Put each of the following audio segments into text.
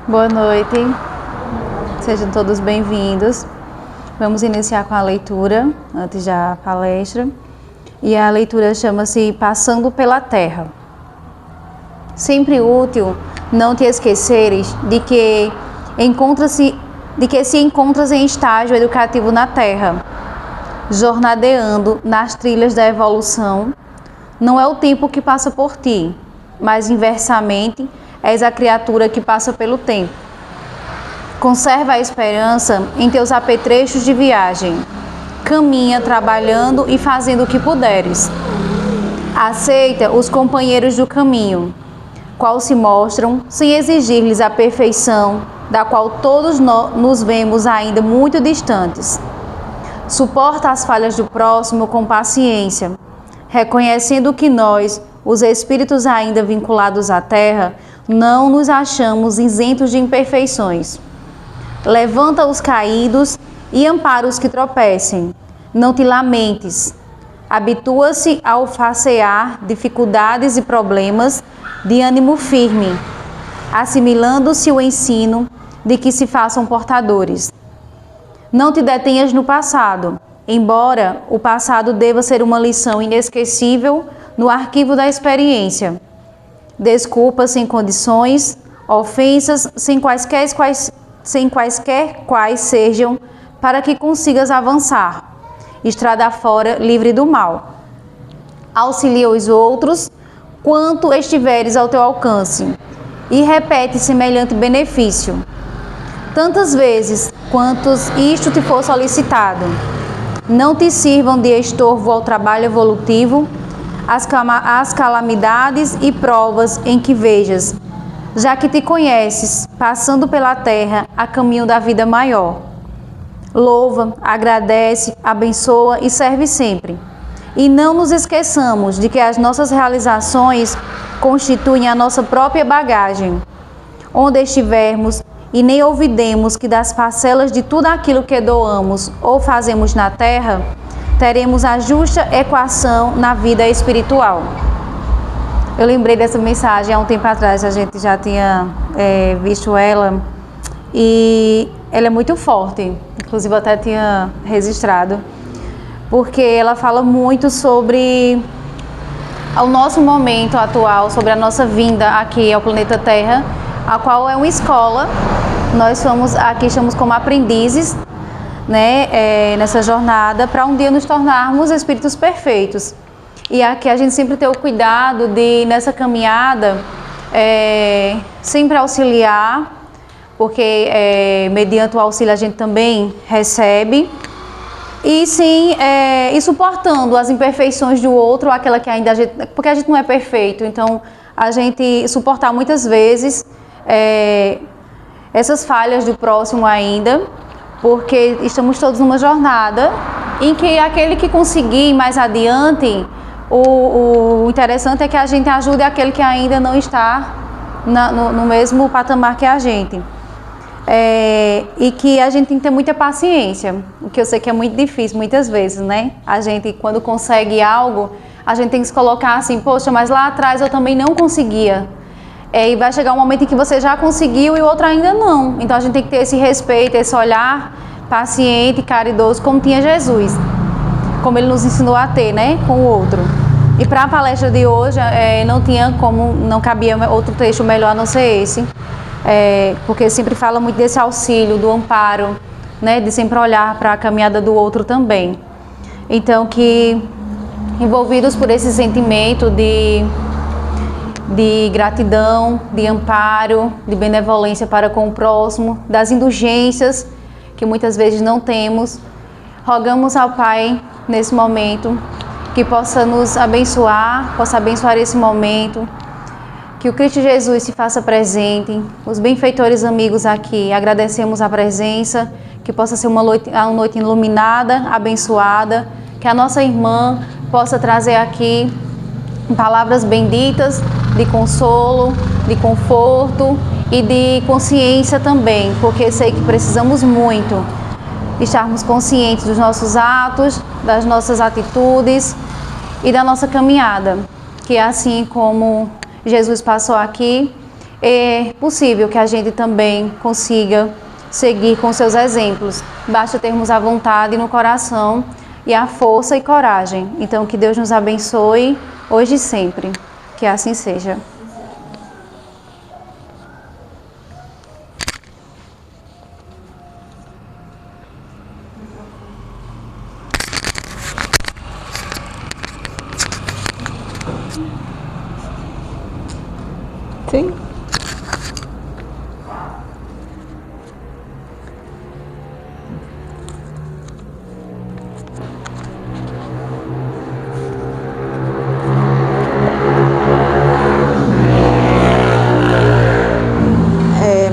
Boa noite, sejam todos bem-vindos. Vamos iniciar com a leitura, antes da palestra. E a leitura chama-se Passando pela Terra. Sempre útil não te esqueceres de que se encontras em estágio educativo na Terra, jornadeando nas trilhas da evolução. Não é o tempo que passa por ti, mas inversamente és a criatura que passa pelo tempo. Conserva a esperança em teus apetrechos de viagem. Caminha trabalhando e fazendo o que puderes. Aceita os companheiros do caminho, qual se mostram sem exigir-lhes a perfeição, da qual todos nos vemos ainda muito distantes. Suporta as falhas do próximo com paciência, reconhecendo que nós, os espíritos ainda vinculados à Terra, não nos achamos isentos de imperfeições. Levanta os caídos e ampara os que tropecem. Não te lamentes. Habitua-se ao facear dificuldades e problemas de ânimo firme, assimilando-se o ensino de que se façam portadores. Não te detenhas no passado, embora o passado deva ser uma lição inesquecível no arquivo da experiência. Desculpas sem condições, ofensas sem quaisquer quais sejam, para que consigas avançar, estrada fora, livre do mal. Auxilia os outros quanto estiveres ao teu alcance, e repete semelhante benefício, tantas vezes quantos isto te for solicitado. Não te sirvam de estorvo ao trabalho evolutivo as calamidades e provas em que vejas, já que te conheces, passando pela terra a caminho da vida maior. Louva, agradece, abençoa e serve sempre. E não nos esqueçamos de que as nossas realizações constituem a nossa própria bagagem. Onde estivermos, e nem olvidemos que das parcelas de tudo aquilo que doamos ou fazemos na terra, teremos a justa equação na vida espiritual. Eu lembrei dessa mensagem há um tempo atrás, a gente já tinha visto ela, e ela é muito forte, inclusive eu até tinha registrado, porque ela fala muito sobre o nosso momento atual, sobre a nossa vinda aqui ao planeta Terra, a qual é uma escola. Nós estamos como aprendizes, né, nessa jornada, para um dia nos tornarmos espíritos perfeitos. E aqui a gente sempre tem o cuidado de, nessa caminhada, sempre auxiliar, porque mediante o auxílio a gente também recebe, e sim, e suportando as imperfeições do outro, aquela que ainda porque a gente não é perfeito, então a gente suportar muitas vezes essas falhas do próximo ainda, porque estamos todos numa jornada em que aquele que conseguir mais adiante, o interessante é que a gente ajude aquele que ainda não está no mesmo patamar que a gente. E que a gente tem que ter muita paciência, o que eu sei que é muito difícil muitas vezes, né? A gente, quando consegue algo, a gente tem que se colocar assim, poxa, mas lá atrás eu também não conseguia. E vai chegar um momento em que você já conseguiu e o outro ainda não. Então a gente tem que ter esse respeito, esse olhar paciente, caridoso, como tinha Jesus, como ele nos ensinou a ter, né, com o outro. E para a palestra de hoje, não cabia outro texto melhor a não ser esse, porque sempre fala muito desse auxílio, do amparo, né, de sempre olhar para a caminhada do outro também. Então, que envolvidos por esse sentimento de gratidão, de amparo, de benevolência para com o próximo, das indulgências que muitas vezes não temos, rogamos ao Pai nesse momento que possa nos abençoar, possa abençoar esse momento, que o Cristo Jesus se faça presente, os benfeitores amigos aqui, agradecemos a presença, que possa ser uma noite iluminada, abençoada, que a nossa irmã possa trazer aqui palavras benditas de consolo, de conforto e de consciência também, porque sei que precisamos muito estarmos conscientes dos nossos atos, das nossas atitudes e da nossa caminhada, que assim como Jesus passou aqui, é possível que a gente também consiga seguir com seus exemplos. Basta termos a vontade no coração e a força e coragem. Então, que Deus nos abençoe hoje e sempre. Que assim seja. Sim.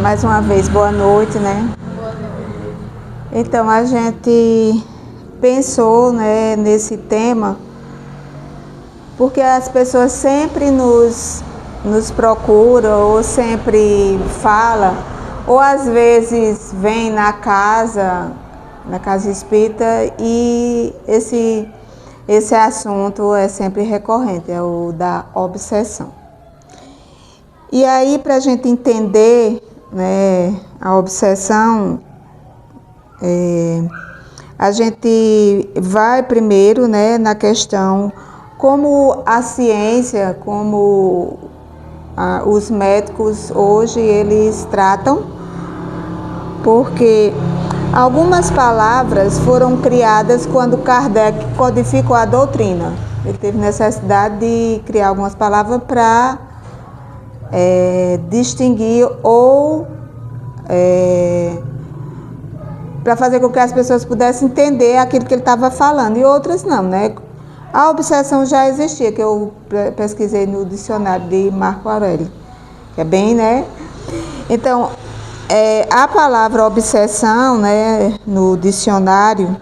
Mais uma vez, boa noite, né? Boa noite. Então, a gente pensou, né, nesse tema porque as pessoas sempre nos procuram ou sempre falam, ou às vezes vem na casa espírita, e esse assunto é sempre recorrente, é o da obsessão. E aí, para a gente entender, né, a obsessão, a gente vai primeiro, né, na questão como a ciência, como os médicos hoje eles tratam, porque algumas palavras foram criadas quando Kardec codificou a doutrina. Ele teve necessidade de criar algumas palavras para distinguir ou para fazer com que as pessoas pudessem entender aquilo que ele estava falando, e outras não, né? A obsessão já existia, que eu pesquisei no dicionário de Marco Aurélio, que é bem, né? Então, a palavra obsessão, né, no dicionário,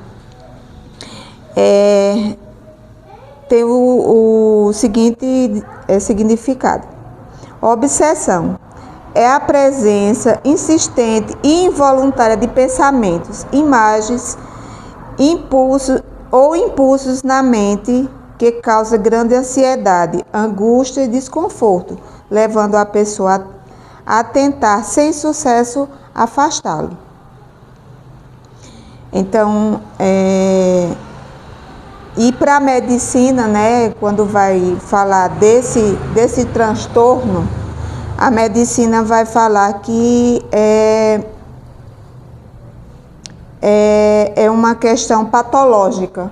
tem o seguinte significado. Obsessão é a presença insistente e involuntária de pensamentos, imagens, impulsos na mente que causa grande ansiedade, angústia e desconforto, levando a pessoa a tentar, sem sucesso, afastá-lo. Então, e para a medicina, né, quando vai falar desse transtorno, a medicina vai falar que é uma questão patológica,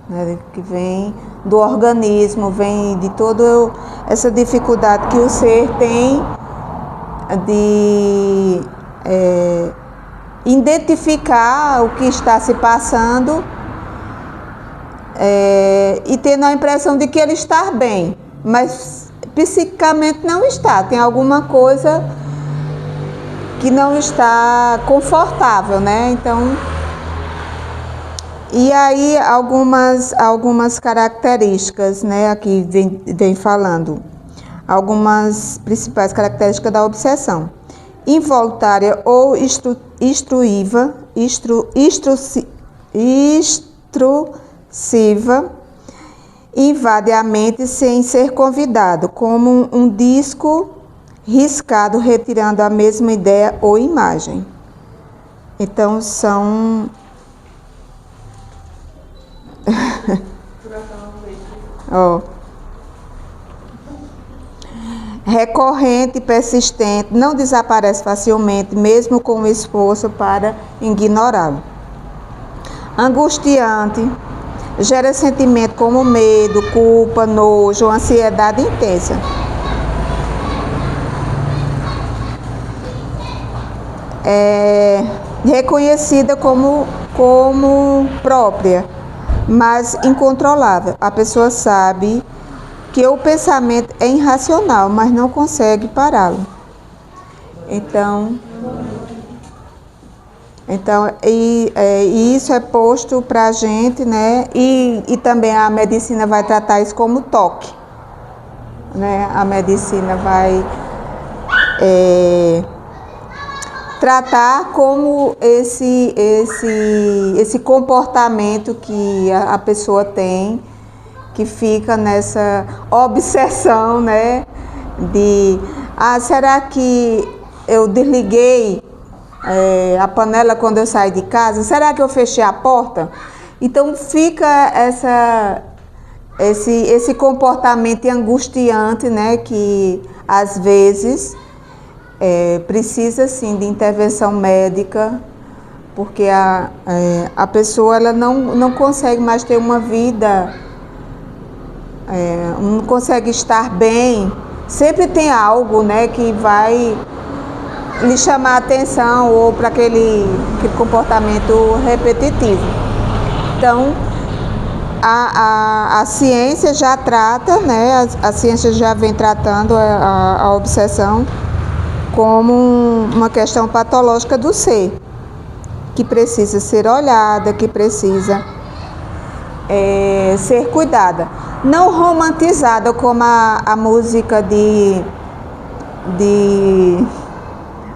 né, que vem do organismo, vem de toda essa dificuldade que o ser tem de identificar o que está se passando e tendo a impressão de que ele está bem, mas psicicamente não está, tem alguma coisa que não está confortável, né? Então, e aí algumas características, né? Aqui vem falando algumas principais características da obsessão: involuntária ou intrusiva, invade a mente sem ser convidado, como um disco riscado retirando a mesma ideia ou imagem. Então são recorrente, persistente, não desaparece facilmente, mesmo com esforço para ignorá-lo. Angustiante, gera sentimento como medo, culpa, nojo, ansiedade intensa. Reconhecida como própria, mas incontrolável. A pessoa sabe que o pensamento é irracional, mas não consegue pará-lo. Então isso é posto para a gente, né? E também a medicina vai tratar isso como toque, né? A medicina vai tratar como esse comportamento que a pessoa tem, que fica nessa obsessão, né? De Ah, será que eu desliguei a panela quando eu saí de casa? Será que eu fechei a porta? Então fica esse comportamento angustiante, né, que às vezes precisa sim de intervenção médica, porque a pessoa ela não consegue mais ter uma vida, não consegue estar bem. Sempre tem algo, né, que vai lhe chamar a atenção ou para aquele comportamento repetitivo. Então, a ciência já trata, né, a ciência já vem tratando a obsessão como uma questão patológica do ser, que precisa ser olhada, que precisa ser cuidada. Não romantizada como a música de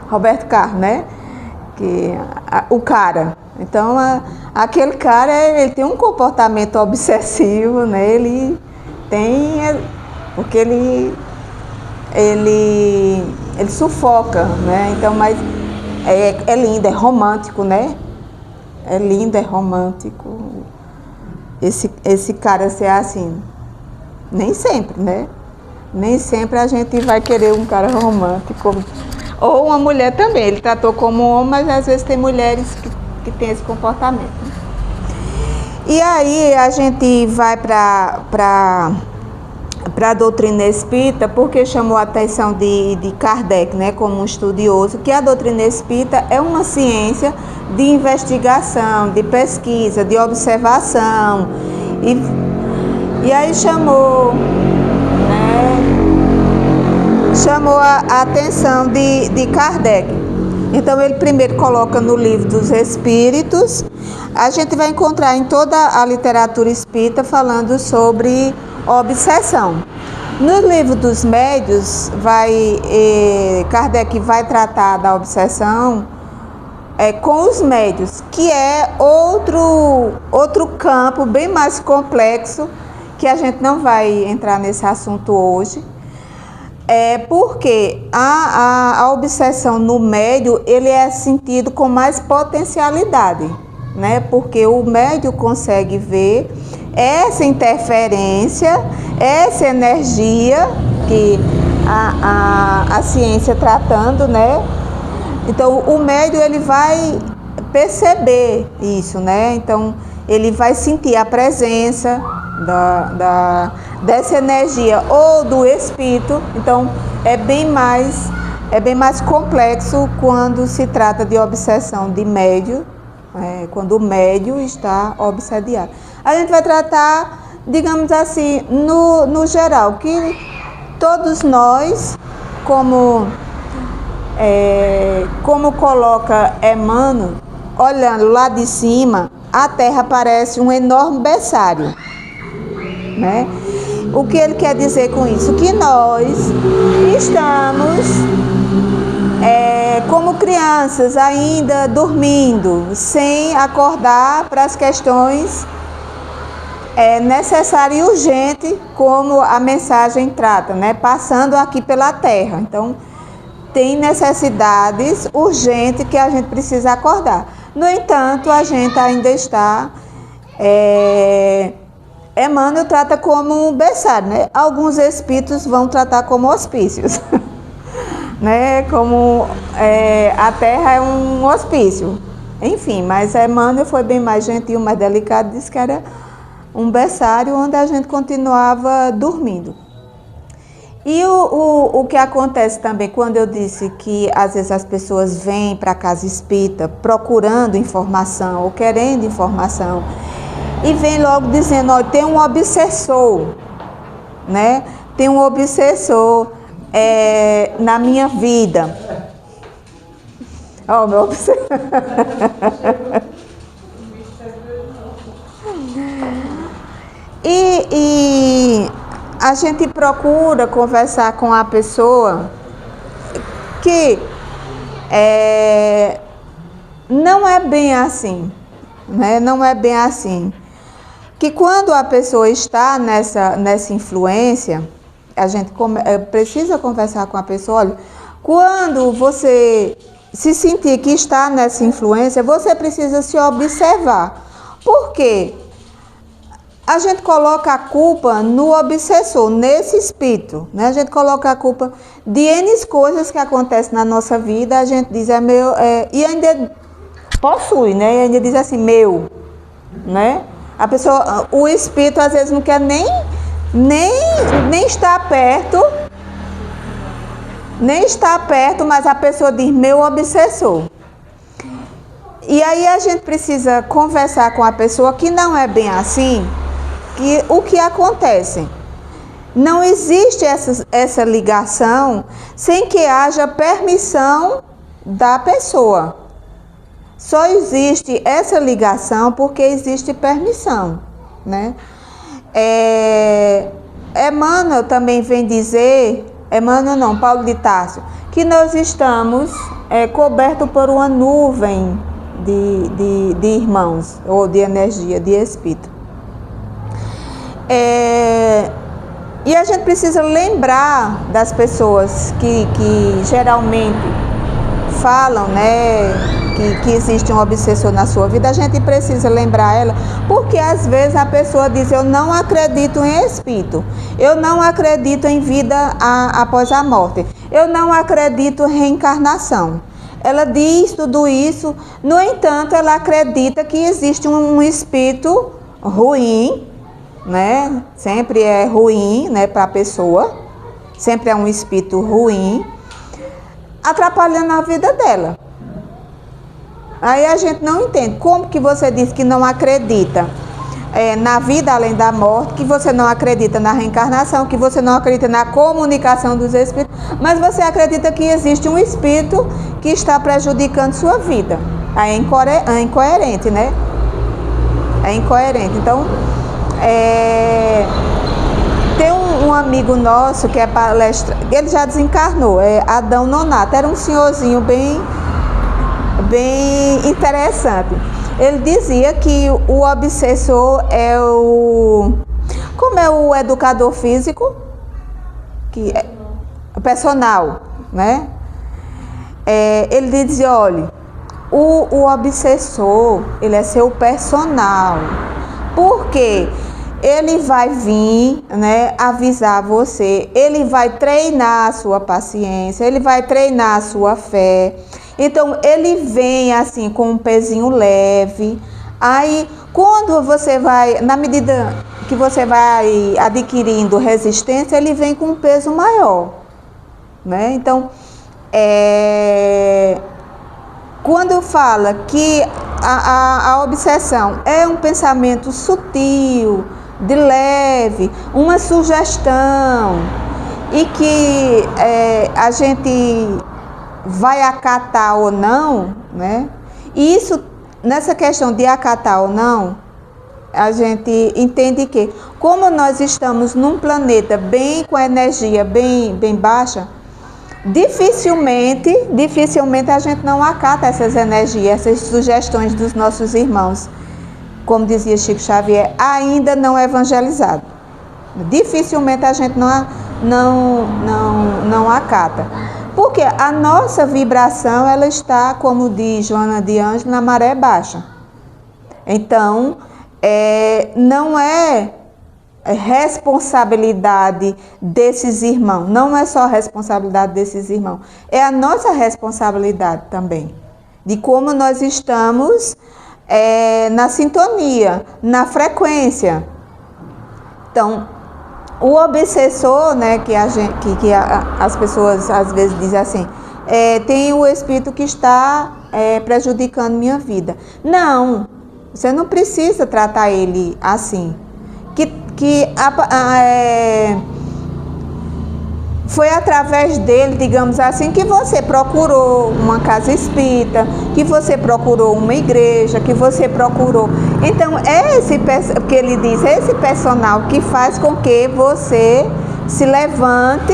Roberto Carlos, né? O cara. Então, aquele cara, ele tem um comportamento obsessivo, né? Ele tem... Porque ele sufoca, né? Então, mas é lindo, é romântico, né? É lindo, é romântico. Esse cara ser assim. Nem sempre, né? Nem sempre a gente vai querer um cara romântico. Ou uma mulher também. Ele tratou como homem, mas às vezes tem mulheres que têm esse comportamento. E aí a gente vai para a doutrina espírita, porque chamou a atenção de Kardec, né, como um estudioso, que a doutrina espírita é uma ciência de investigação, de pesquisa, de observação. E aí chamou a atenção de Kardec. Então ele primeiro coloca no Livro dos Espíritos. A gente vai encontrar em toda a literatura espírita falando sobre obsessão. No Livro dos Médiuns, Kardec vai tratar da obsessão com os médiuns, que é outro campo bem mais complexo, que a gente não vai entrar nesse assunto hoje. Porque a obsessão no médium, ele é sentido com mais potencialidade, né? Porque o médium consegue ver essa interferência, essa energia que a ciência tratando, né? Então, o médium, ele vai perceber isso, né? Então, ele vai sentir a presença dessa energia ou do espírito. Então, é bem mais complexo quando se trata de obsessão de médium, quando o médium está obsediado. A gente vai tratar, digamos assim, no geral, que todos nós, como coloca Emmanuel, olhando lá de cima, a Terra parece um enorme berçário, né? O que ele quer dizer com isso? Que nós estamos como crianças ainda dormindo, sem acordar para as questões necessárias e urgentes, como a mensagem trata, né? Passando aqui pela Terra. Então, tem necessidades urgentes que a gente precisa acordar. No entanto, a gente ainda está... Emmanuel trata como um berçário, né? Alguns espíritos vão tratar como hospícios. Né? Como a Terra é um hospício. Enfim, mas Emmanuel foi bem mais gentil, mais delicado, disse que era um berçário onde a gente continuava dormindo. E o que acontece também, quando eu disse que às vezes as pessoas vêm para a casa espírita procurando informação ou querendo informação, e vem logo dizendo, olha, tem um obsessor, né? Tem um obsessor na minha vida. Ó, meu obsessor. E a gente procura conversar com a pessoa que não é bem assim, né? Não é bem assim. Que quando a pessoa está nessa influência, a gente precisa conversar com a pessoa. Olha, quando você se sentir que está nessa influência, você precisa se observar. Por quê? A gente coloca a culpa no obsessor, nesse espírito, né? A gente coloca a culpa de N coisas que acontecem na nossa vida, a gente diz é meu, e ainda possui, né? E ainda diz assim, meu, né? A pessoa, o espírito às vezes não quer nem estar perto, mas a pessoa diz meu obsessor. E aí a gente precisa conversar com a pessoa que não é bem assim. E o que acontece? Não existe essa ligação sem que haja permissão da pessoa. Só existe essa ligação porque existe permissão, né? Emmanuel também vem dizer, Emmanuel não, Paulo de Tarso, que nós estamos cobertos por uma nuvem de irmãos, ou de energia, de espírito. E a gente precisa lembrar das pessoas que geralmente falam, né, que existe um obsessor na sua vida. A gente precisa lembrar ela, porque às vezes a pessoa diz, eu não acredito em espírito, eu não acredito em vida após a morte, eu não acredito em reencarnação. Ela diz tudo isso, no entanto, ela acredita que existe um espírito ruim, né? Sempre é ruim, né, para a pessoa, sempre é um espírito ruim, atrapalhando a vida dela. Aí a gente não entende como que você diz que não acredita na vida além da morte, que você não acredita na reencarnação, que você não acredita na comunicação dos espíritos, mas você acredita que existe um espírito que está prejudicando sua vida. Aí é incoerente, né? É incoerente. Então, tem um amigo nosso que é palestra, ele já desencarnou, é Adão Nonato, era um senhorzinho bem interessante. Ele dizia que o obsessor é como é o educador físico, que é o personal, né? Ele dizia, olha, o obsessor, ele é seu personal. Por quê? Ele vai vir, né, avisar você, ele vai treinar a sua paciência, ele vai treinar a sua fé. Então, ele vem assim com um pezinho leve. Aí, quando você vai, na medida que você vai adquirindo resistência, ele vem com um peso maior, né? Então, quando fala que a obsessão é um pensamento sutil, de leve, uma sugestão, e que a gente vai acatar ou não, né? E isso, nessa questão de acatar ou não, a gente entende que, como nós estamos num planeta bem com a energia bem baixa, dificilmente a gente não acata essas energias, essas sugestões dos nossos irmãos. Como dizia Chico Xavier, ainda não evangelizado. Dificilmente a gente não acata. Porque a nossa vibração, ela está, como diz Joana de Ângelo, na maré baixa. Então, não é responsabilidade desses irmãos, não é só responsabilidade desses irmãos, é a nossa responsabilidade também, de como nós estamos na sintonia, na frequência. Então, o obsessor, né, que as pessoas às vezes dizem assim, tem o espírito que está prejudicando minha vida. Não, você não precisa tratar ele assim. Foi através dele, digamos assim, que você procurou uma casa espírita, que você procurou uma igreja, que você procurou. Então, que ele diz, esse personal que faz com que você se levante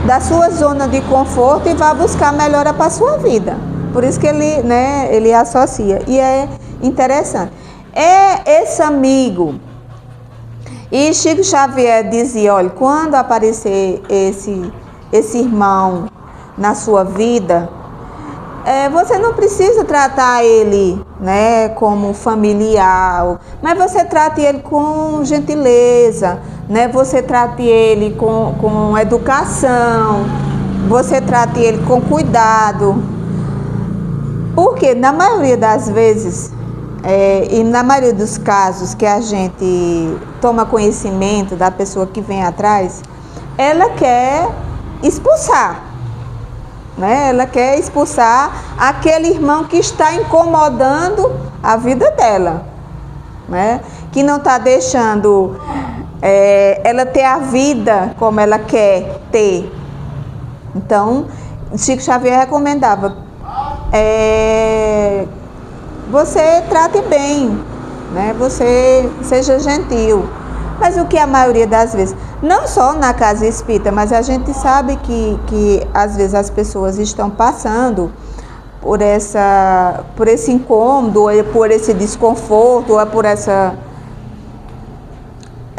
da sua zona de conforto e vá buscar melhora para a sua vida. Por isso que ele associa. E é interessante. Esse amigo E Chico Xavier dizia, olha, quando aparecer esse irmão na sua vida, você não precisa tratar ele, né, como familiar, mas você trate ele com gentileza, né, você trate ele com educação, você trate ele com cuidado. Porque na maioria das vezes, e na maioria dos casos que a gente toma conhecimento da pessoa que vem atrás, ela quer expulsar, né? Ela quer expulsar aquele irmão que está incomodando a vida dela, né? Que não está deixando ela ter a vida como ela quer ter. Então, Chico Xavier recomendava, você trate bem, né? Você seja gentil. Mas o que a maioria das vezes, não só na casa espírita, mas a gente sabe que às vezes as pessoas estão passando por esse incômodo, ou por esse desconforto, ou por essa...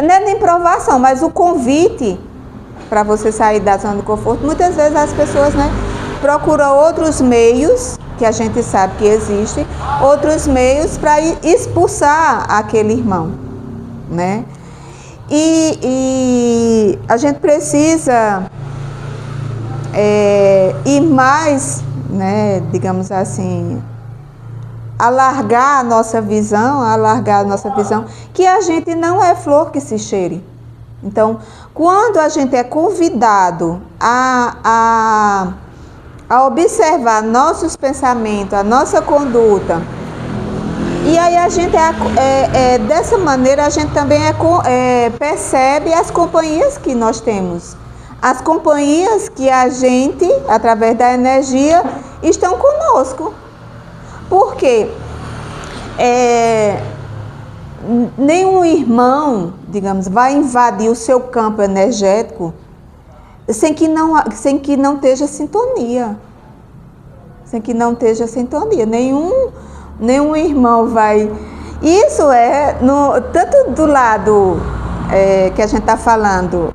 Não é nem provação, mas o convite para você sair da zona de conforto. Muitas vezes as pessoas, né, procuram outros meios, que a gente sabe que existem, outros meios para expulsar aquele irmão, né? E a gente precisa ir mais, né, digamos assim, alargar a nossa visão, que a gente não é flor que se cheire. Então, quando a gente é convidado a observar nossos pensamentos, a nossa conduta, e aí a gente dessa maneira a gente também percebe as companhias que nós temos, as companhias que a gente, através da energia, estão conosco. Porque nenhum irmão, digamos, vai invadir o seu campo energético sem que não esteja sintonia. Sem que não esteja sintonia. Nenhum irmão vai... Isso tanto do lado que a gente está falando,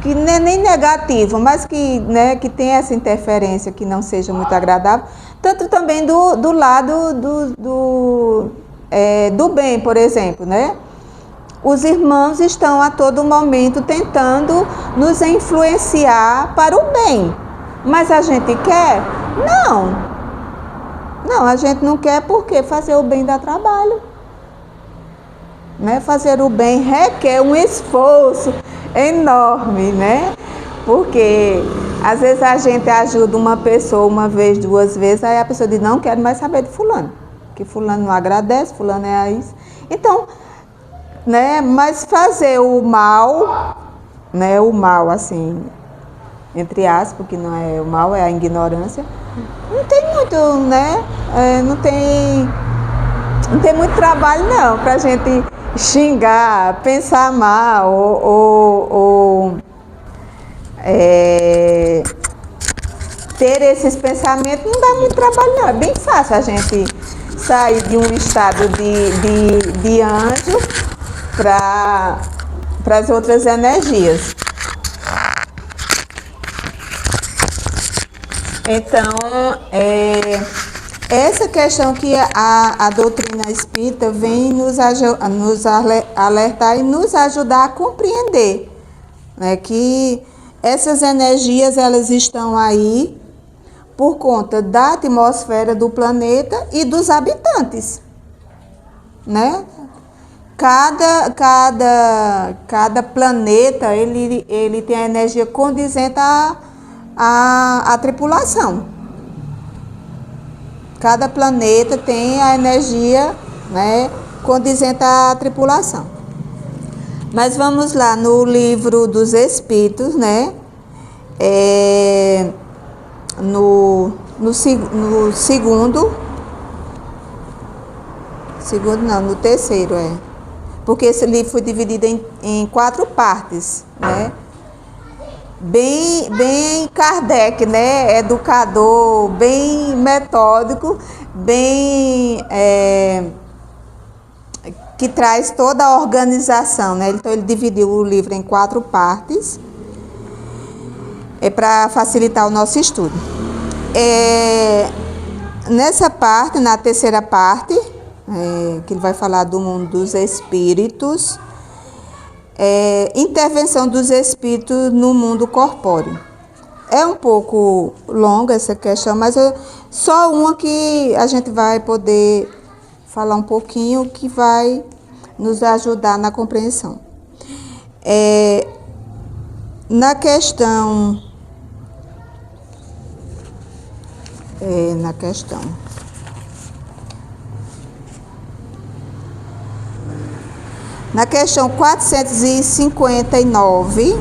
que não é nem negativo, mas que, né, que tem essa interferência que não seja muito agradável, tanto também do lado do bem, por exemplo, né? Os irmãos estão a todo momento tentando nos influenciar para o bem. Mas a gente quer? Não, a gente não quer, porque fazer o bem dá trabalho. Né? Fazer o bem requer um esforço enorme, né? Porque às vezes a gente ajuda uma pessoa uma vez, duas vezes, aí a pessoa diz, não quero mais saber de fulano, que fulano não agradece, fulano é isso. Então, né, mas fazer o mal, né, o mal assim, entre aspas, porque não é o mal, é a ignorância, não tem muito, né, não tem muito trabalho não, pra gente xingar, pensar mal, ou ter esses pensamentos, não dá muito trabalho não, é bem fácil a gente sair de um estado de anjo para as outras energias. Então, essa questão que a doutrina espírita vem nos alertar e nos ajudar a compreender, né, que essas energias elas estão aí por conta da atmosfera do planeta e dos habitantes, né? Cada planeta ele tem a energia condizente à tripulação. Cada planeta tem a energia, né, condizente à tripulação. Mas vamos lá no livro dos Espíritos, né? No terceiro, porque esse livro foi dividido em 4 partes, né? Bem Kardec, né? Educador, bem metódico, bem que traz toda a organização, né? Então ele dividiu o livro em 4 partes, para facilitar o nosso estudo. Nessa parte, na terceira parte, que ele vai falar do mundo dos espíritos, intervenção dos espíritos no mundo corpóreo. É um pouco longa essa questão, mas só uma que a gente vai poder falar um pouquinho, que vai nos ajudar na compreensão. Na questão... Na questão 459,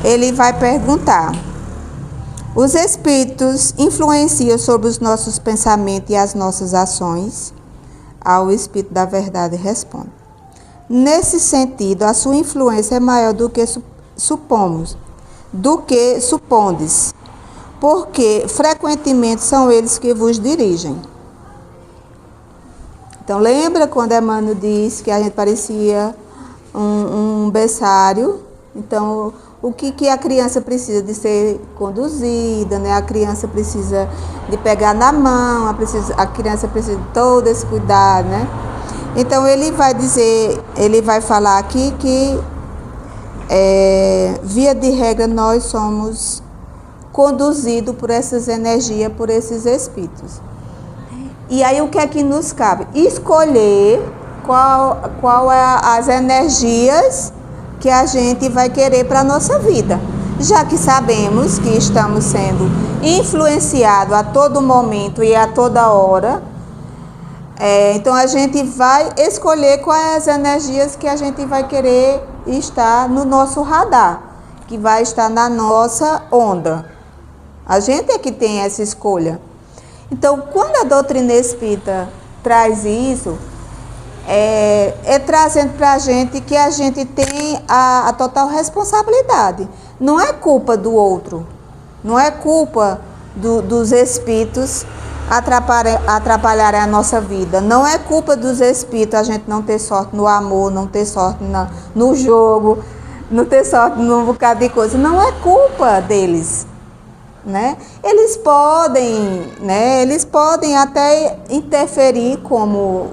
ele vai perguntar: os espíritos influenciam sobre os nossos pensamentos e as nossas ações? O Espírito da Verdade responde: nesse sentido, a sua influência é maior do que supondes, porque frequentemente são eles que vos dirigem. Então, lembra quando Emmanuel disse que a gente parecia um berçário? Então, o que a criança precisa de ser conduzida, né? A criança precisa de pegar na mão, a criança precisa de todo esse cuidado, né? Então, ele vai falar aqui que, via de regra, nós somos conduzidos por essas energias, por esses espíritos. E aí o que é que nos cabe? Escolher qual é as energias que a gente vai querer para a nossa vida. Já que sabemos que estamos sendo influenciados a todo momento e a toda hora, então a gente vai escolher quais as energias que a gente vai querer estar no nosso radar, que vai estar na nossa onda. A gente é que tem essa escolha. Então, quando a doutrina espírita traz isso, trazendo para a gente que a gente tem a total responsabilidade. Não é culpa do outro, não é culpa dos espíritos atrapalharem a nossa vida. Não é culpa dos espíritos a gente não ter sorte no amor, não ter sorte no jogo, não ter sorte num bocado de coisa. Não é culpa deles. Né? Eles podem até interferir como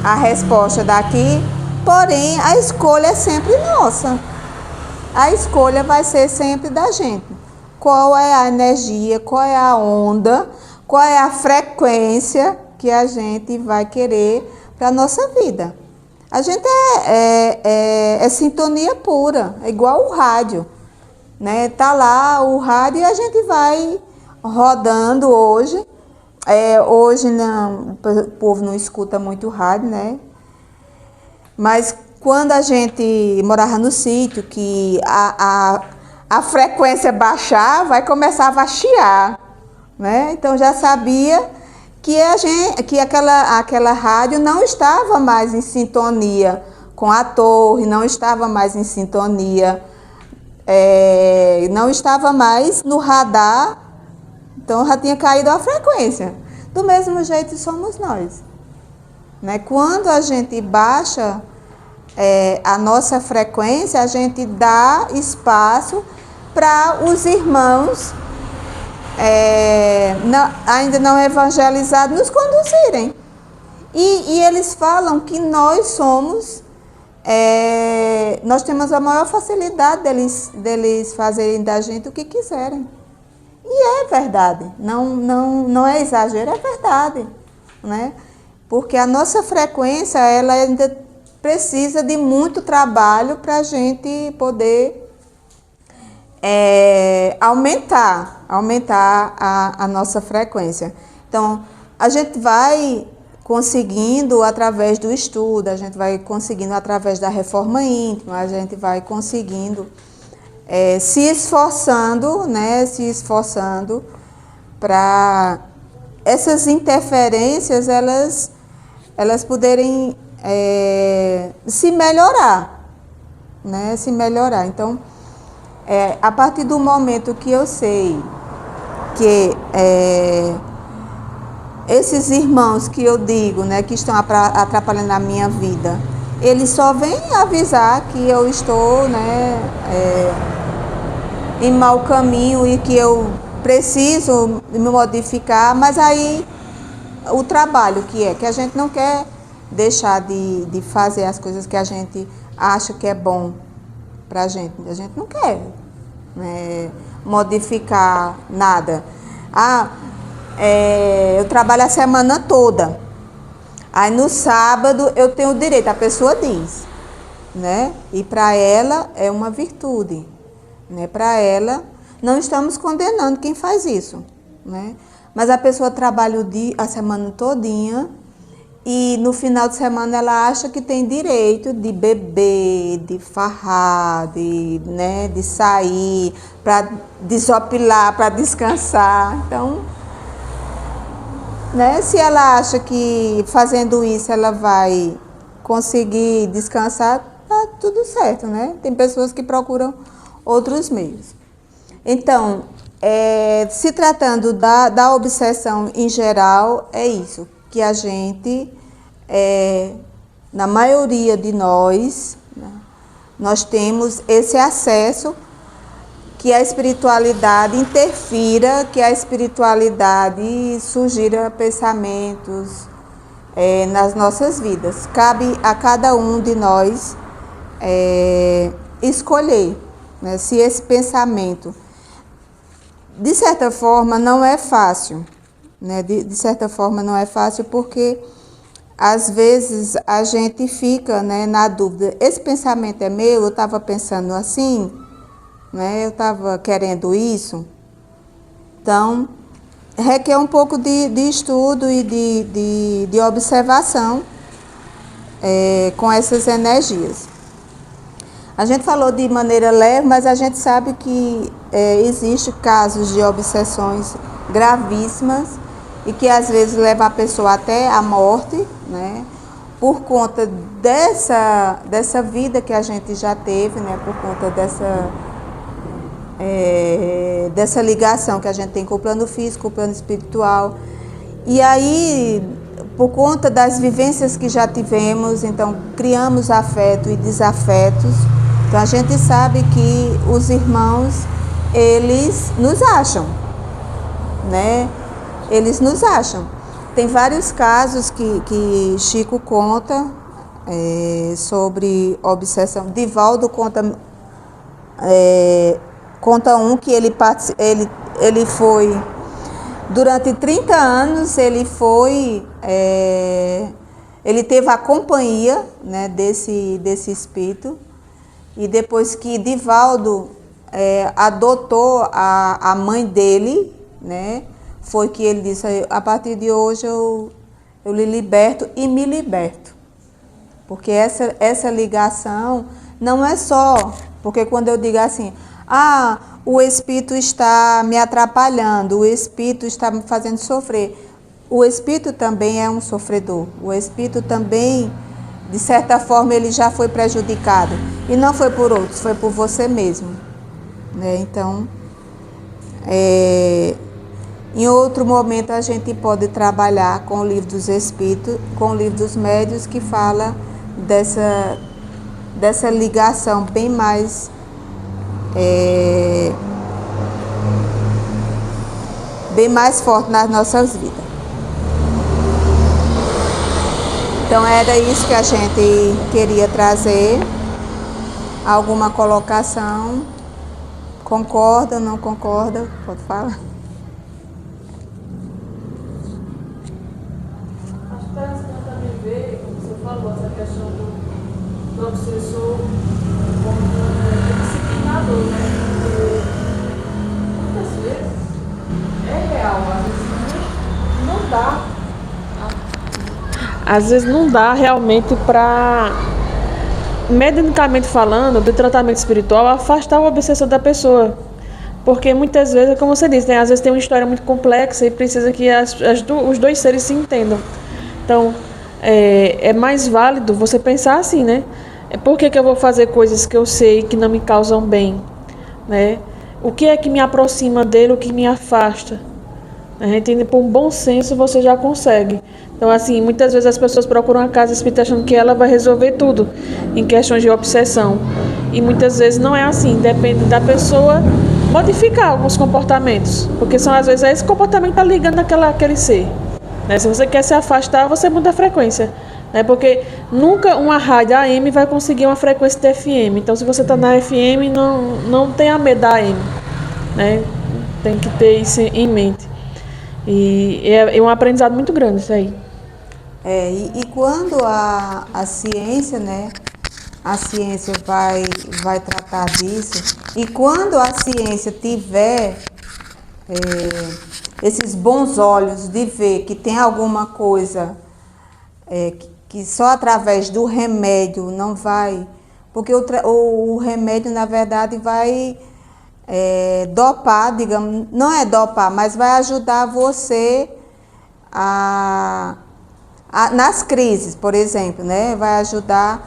a resposta daqui, porém a escolha é sempre nossa. A escolha vai ser sempre da gente. Qual é a energia, qual é a onda, qual é a frequência que a gente vai querer para a nossa vida. A gente é sintonia pura, é igual o rádio. Né? Tá lá o rádio e a gente vai rodando hoje. Hoje não, o povo não escuta muito rádio, né? Mas quando a gente morava no sítio, que a frequência baixar, vai começar a chiar, né? Então já sabia que aquela rádio não estava mais em sintonia com a torre, não estava mais em sintonia, não estava mais no radar, então já tinha caído a frequência. Do mesmo jeito somos nós, né? Quando a gente baixa a nossa frequência, a gente dá espaço para os irmãos ainda não evangelizados nos conduzirem. E eles falam que nós somos... nós temos a maior facilidade deles fazerem da gente o que quiserem. E é verdade, não é exagero, é verdade, né? Porque a nossa frequência, ela ainda precisa de muito trabalho para a gente poder aumentar a nossa frequência. Então, a gente vai conseguindo através do estudo, a gente vai conseguindo através da reforma íntima, a gente vai conseguindo se esforçando, né? Se esforçando para essas interferências elas poderem se melhorar, né? Se melhorar. Então, a partir do momento que eu sei que esses irmãos que eu digo, né, que estão atrapalhando a minha vida, eles só vêm avisar que eu estou, né, em mau caminho e que eu preciso me modificar, mas aí o trabalho que a gente não quer deixar de fazer as coisas que a gente acha que é bom pra gente. A gente não quer, né, modificar nada. Eu trabalho a semana toda. Aí no sábado eu tenho o direito, a pessoa diz, né? E para ela é uma virtude, né? Para ela, não estamos condenando quem faz isso, né? Mas a pessoa trabalha a semana todinha e no final de semana ela acha que tem direito de beber, de farrar, né, de sair, para desopilar, para descansar. Então, né, se ela acha que fazendo isso ela vai conseguir descansar, tá tudo certo, né? Tem pessoas que procuram outros meios. Então, se tratando da obsessão em geral, é isso, que a gente, na maioria de nós, né, nós temos esse acesso, que a espiritualidade interfira, que a espiritualidade sugira pensamentos nas nossas vidas. Cabe a cada um de nós escolher, né, se esse pensamento, de certa forma, não é fácil, né? De certa forma não é fácil porque às vezes a gente fica, né, na dúvida, esse pensamento é meu, eu estava pensando assim, né, eu estava querendo isso. Então, requer um pouco de estudo e de observação com essas energias. A gente falou de maneira leve, mas a gente sabe que existem casos de obsessões gravíssimas e que às vezes levam a pessoa até a morte, né? Por conta dessa vida que a gente já teve, né? Por conta dessa ligação que a gente tem com o plano físico, com o plano espiritual. E aí, por conta das vivências que já tivemos, então criamos afeto e desafetos. Então a gente sabe que os irmãos, eles nos acham, né? Eles nos acham. Tem vários casos que Chico conta sobre obsessão. Divaldo conta um que ele foi, durante 30 anos, ele teve a companhia, né, desse espírito. E depois que Divaldo adotou a mãe dele, né, foi que ele disse, a partir de hoje eu lhe liberto e me liberto. Porque essa ligação não é só, porque quando eu digo assim, o espírito está me atrapalhando, o espírito está me fazendo sofrer, o espírito também é um sofredor, o espírito também, de certa forma, ele já foi prejudicado. E não foi por outros, foi por você mesmo, né? Então, em outro momento a gente pode trabalhar com o livro dos Espíritos, com o livro dos Médiuns, que fala dessa ligação bem mais forte nas nossas vidas. Então era isso que a gente queria trazer. Alguma colocação? Concorda, não concorda? Pode falar. Acho que parece que também vê, como você falou, essa questão do obsessor como disciplinador, né? Porque muitas vezes é real, às vezes não dá. Às vezes não dá realmente para, medicamente falando, do tratamento espiritual, afastar o obsessor da pessoa. Porque muitas vezes, como você disse, né, às vezes tem uma história muito complexa e precisa que os dois seres se entendam. Então, é mais válido você pensar assim, né? Por que eu vou fazer coisas que eu sei que não me causam bem? Né? O que é que me aproxima dele, o que me afasta? A gente indo por um bom senso, você já consegue. Então, assim, muitas vezes as pessoas procuram a casa espírita achando que ela vai resolver tudo em questões de obsessão. E muitas vezes não é assim, depende da pessoa modificar alguns comportamentos. Porque são, às vezes, esse comportamento que está ligando aquele ser. Né? Se você quer se afastar, você muda a frequência. Né? Porque nunca uma rádio AM vai conseguir uma frequência de FM. Então, se você está na FM, não tenha medo da AM. Né? Tem que ter isso em mente. E é um aprendizado muito grande isso aí. E quando a ciência, né, a ciência vai tratar disso, e quando a ciência tiver esses bons olhos de ver que tem alguma coisa que só através do remédio não vai, porque o remédio, na verdade, vai dopar, digamos, não é dopar, mas vai ajudar você nas crises, por exemplo, né? Vai ajudar.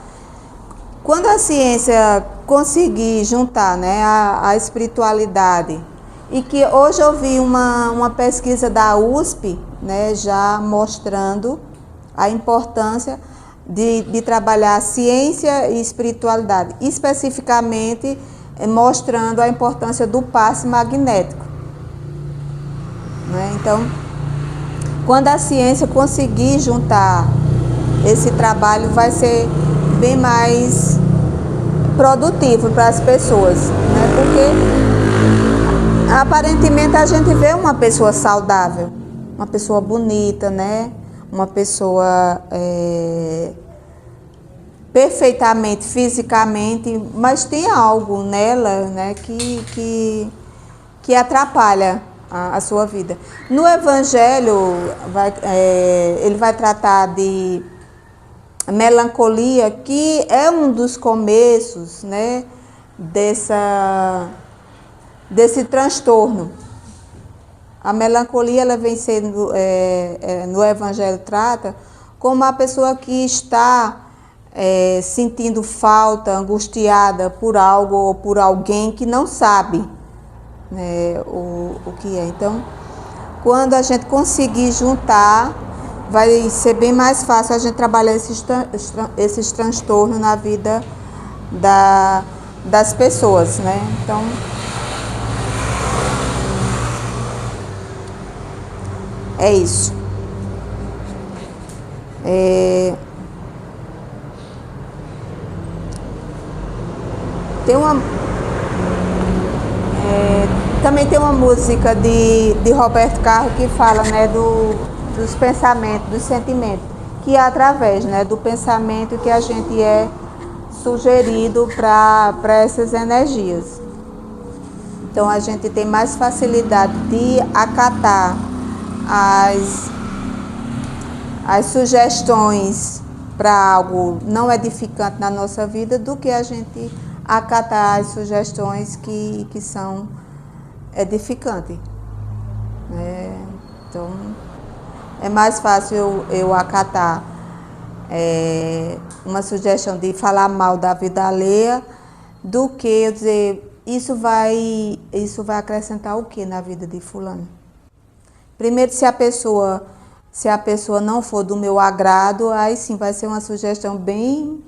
Quando a ciência conseguir juntar, né, a espiritualidade, e que hoje eu vi uma pesquisa da USP, né, já mostrando a importância de trabalhar ciência e espiritualidade, especificamente mostrando a importância do passe magnético. Né? Então, quando a ciência conseguir juntar esse trabalho, vai ser bem mais produtivo para as pessoas, né? Porque aparentemente a gente vê uma pessoa saudável, uma pessoa bonita, né? Uma pessoa perfeitamente fisicamente, mas tem algo nela, né, que atrapalha a sua vida. No Evangelho, ele vai tratar de melancolia, que é um dos começos, né, desse transtorno. A melancolia, ela vem sendo, no Evangelho trata como a pessoa que está sentindo falta, angustiada por algo ou por alguém que não sabe, né, o que é. Então, quando a gente conseguir juntar, vai ser bem mais fácil a gente trabalhar esses transtornos na vida das pessoas, né? Então, é isso. Também tem uma música de Roberto Carlos que fala, né, dos pensamentos, dos sentimentos, que é através, né, do pensamento que a gente é sugerido para essas energias. Então a gente tem mais facilidade de acatar as sugestões para algo não edificante na nossa vida do que a gente acatar as sugestões que são edificantes. Então, é mais fácil eu acatar uma sugestão de falar mal da vida alheia do que eu dizer, isso vai acrescentar o que na vida de fulano? Primeiro, se a pessoa não for do meu agrado, aí sim vai ser uma sugestão bem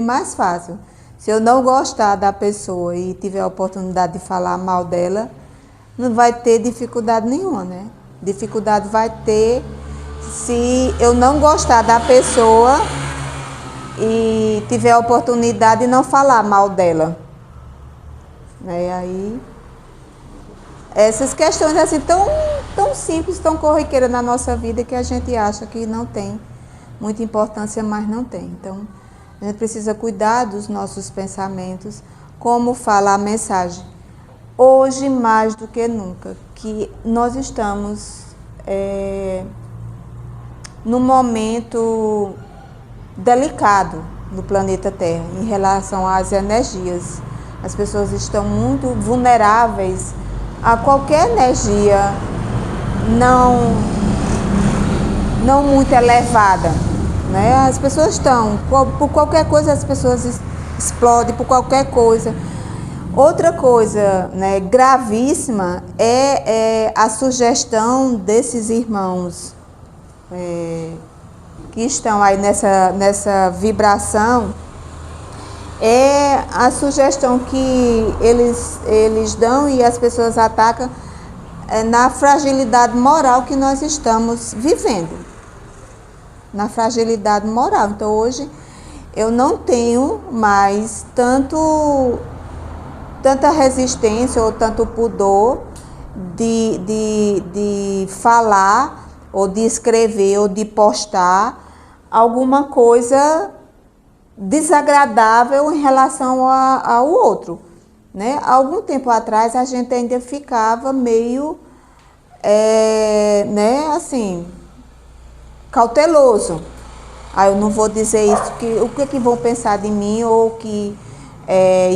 mais fácil. Se eu não gostar da pessoa e tiver a oportunidade de falar mal dela, não vai ter dificuldade nenhuma, né? Dificuldade vai ter se eu não gostar da pessoa e tiver a oportunidade de não falar mal dela. Aí, essas questões assim tão simples, tão corriqueiras na nossa vida que a gente acha que não tem muita importância, mas não tem. Então, a gente precisa cuidar dos nossos pensamentos, como fala a mensagem. Hoje, mais do que nunca, que nós estamos num momento delicado no planeta Terra, em relação às energias. As pessoas estão muito vulneráveis a qualquer energia não muito elevada, né? As pessoas estão, por qualquer coisa as pessoas explodem, por qualquer coisa. Outra coisa, né, gravíssima é a sugestão desses irmãos que estão aí nessa vibração, é a sugestão que eles dão e as pessoas atacam na fragilidade moral que nós estamos vivendo. Na fragilidade moral. Então hoje eu não tenho mais tanta resistência ou tanto pudor de falar ou de escrever ou de postar alguma coisa desagradável em relação ao outro, né? Algum tempo atrás a gente ainda ficava meio, né, assim, cauteloso. Eu não vou dizer isso, o que vão pensar de mim ou que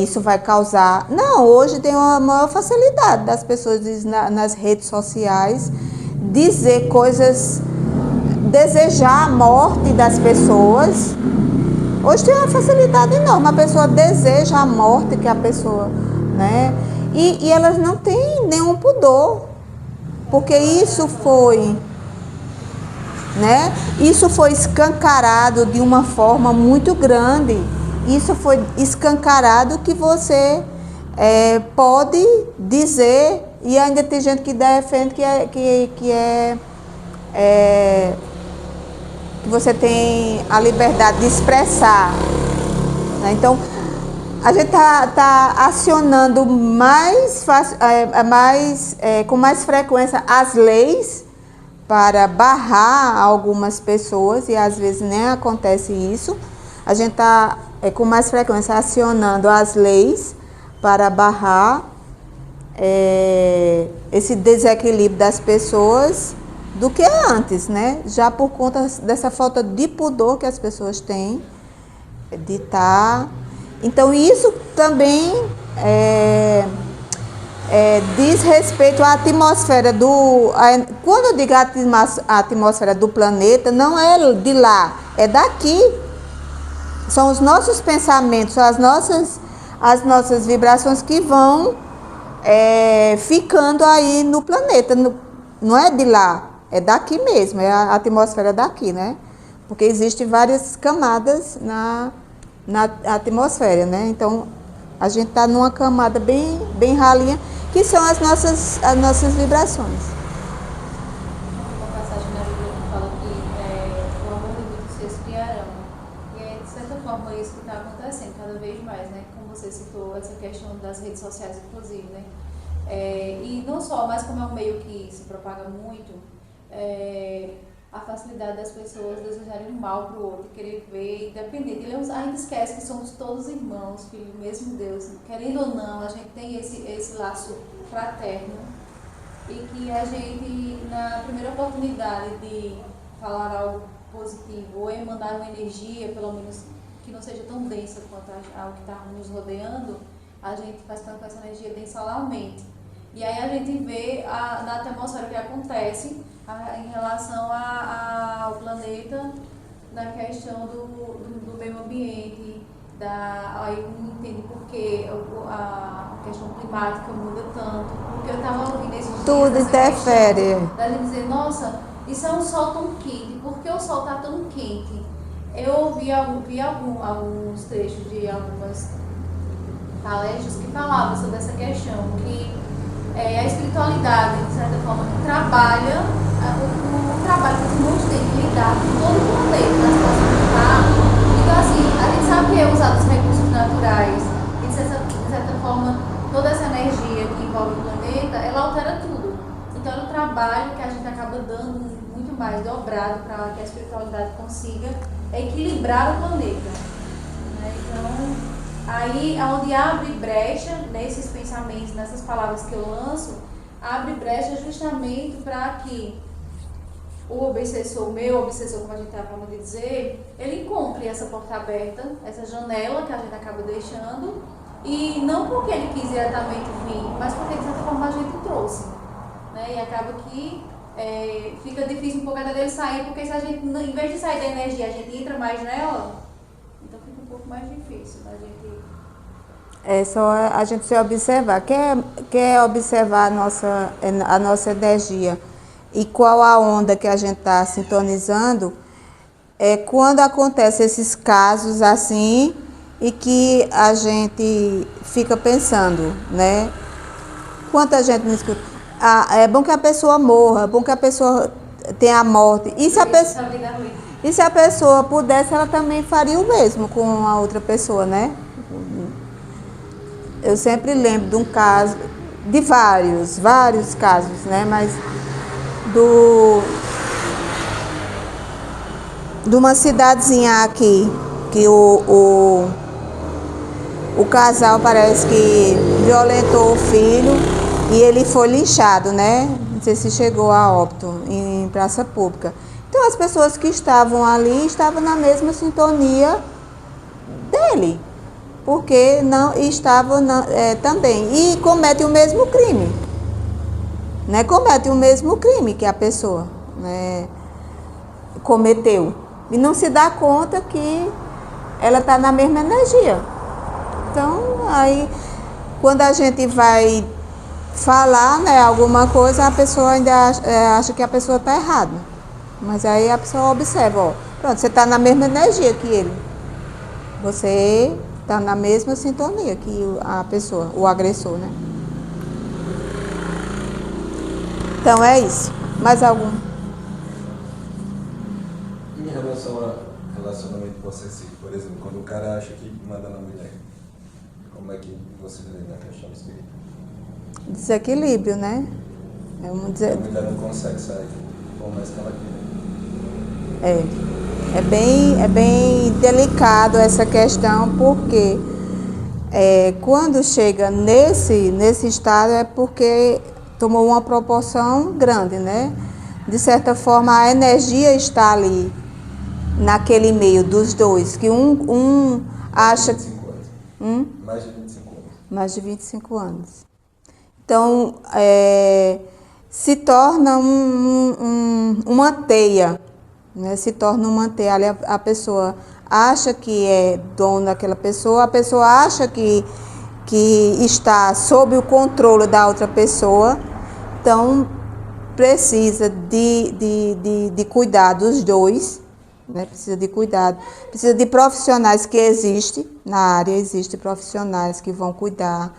isso vai causar. Não, hoje tem uma maior facilidade das pessoas nas redes sociais dizer coisas, desejar a morte das pessoas. Hoje tem uma facilidade enorme, a pessoa deseja a morte que a pessoa, né? E elas não têm nenhum pudor, porque isso foi, né? Isso foi escancarado de uma forma muito grande. Isso foi escancarado que você pode dizer, e ainda tem gente que defende que você tem a liberdade de expressar, né? Então, a gente tá acionando com mais frequência as leis para barrar algumas pessoas, e às vezes nem acontece isso. A gente está com mais frequência acionando as leis para barrar esse desequilíbrio das pessoas do que antes, né? Já por conta dessa falta de pudor que as pessoas têm de estar. Então isso também diz respeito à atmosfera quando eu digo a atmosfera do planeta, não é de lá, é daqui. São os nossos pensamentos, são as nossas vibrações que vão ficando aí no planeta. Não é de lá, é daqui mesmo, é a atmosfera daqui, né? Porque existem várias camadas na atmosfera, né? Então, a gente está numa camada bem ralinha, que são as nossas vibrações. Uma passagem na Bíblia que fala que o amor de Deus se esfriarão. E é, de certa forma, isso que está acontecendo cada vez mais, né? Como você citou, essa questão das redes sociais, inclusive, né? E não só, mas como é um meio que se propaga muito, a facilidade das pessoas desejarem o mal para o outro, querer ver, independente. Ele ainda esquece que somos todos irmãos, filho do mesmo Deus. Querendo ou não, a gente tem esse laço fraterno, e que a gente, na primeira oportunidade de falar algo positivo ou emanar uma energia, pelo menos que não seja tão densa quanto algo que está nos rodeando, a gente faz com que essa energia densa ela aumente. E aí a gente vê na atmosfera o que acontece em relação ao planeta, na questão do meio ambiente, aí não entende por que a questão climática muda tanto, porque eu estava ouvindo esses dias Tudo interfere. Da gente dizer, nossa, isso é um sol tão quente, por que o sol está tão quente? Eu vi alguns trechos de algumas palestras que falavam sobre essa questão, que a espiritualidade, de certa forma, trabalha, o trabalho que os irmãos têm que lidar com todo o planeta, na situação que está. Então, assim, a gente sabe que é usar os recursos naturais, e de certa forma, toda essa energia que envolve o planeta, ela altera tudo. Então, é um trabalho que a gente acaba dando muito mais dobrado para que a espiritualidade consiga equilibrar o planeta, né? Então, aí, onde abre brecha nesses pensamentos, nessas palavras que eu lanço, abre brecha justamente para que o obsessor, meu obsessor, como a gente está falando de dizer, ele encontre essa porta aberta, essa janela que a gente acaba deixando, e não porque ele quis diretamente vir, mas porque de certa forma a gente trouxe, né? E acaba que fica difícil um pouco até dele sair, porque se a gente, em vez de sair da energia, a gente entra mais nela, então fica um pouco mais difícil da gente É só a gente se observar. Quer observar a nossa energia e qual a onda que a gente está sintonizando, é quando acontece esses casos assim e que a gente fica pensando, né? Quanta gente não escuta. Ah, é bom que a pessoa morra, é bom que a pessoa tenha a morte. E se a pessoa pudesse, ela também faria o mesmo com a outra pessoa, né? Eu sempre lembro de um caso, de vários casos, né? Mas de uma cidadezinha aqui, que o casal parece que violentou o filho e ele foi linchado, né? Não sei se chegou a óbito em praça pública. Então as pessoas que estavam ali estavam na mesma sintonia dele, porque não estavam também e cometem o mesmo crime, né? Cometem o mesmo crime que a pessoa, né, cometeu e não se dá conta que ela está na mesma energia. Então, aí, quando a gente vai falar, né, alguma coisa, a pessoa ainda acha que a pessoa está errada. Mas aí a pessoa observa, ó, pronto, você está na mesma energia que ele. Você está na mesma sintonia que a pessoa, o agressor, né? Então é isso. Mais algum? Em relação a relacionamento possessivo, por exemplo, quando o cara acha que manda na mulher, como é que você lê na questão espiritual? Desequilíbrio, né? A mulher não consegue sair, por mais que ela queira. É bem delicado essa questão, porque quando chega nesse estado é porque tomou uma proporção grande, né? De certa forma, a energia está ali, naquele meio dos dois, que um acha... 25 anos. Mais de 25 anos. Mais de 25 anos. Então, se torna uma teia, né? Se torna uma teia. Ali a pessoa acha que é dono daquela pessoa, a pessoa acha que está sob o controle da outra pessoa. Então, precisa de cuidar dos dois, né? Precisa de cuidado, precisa de profissionais que existem na área, existem profissionais que vão cuidar.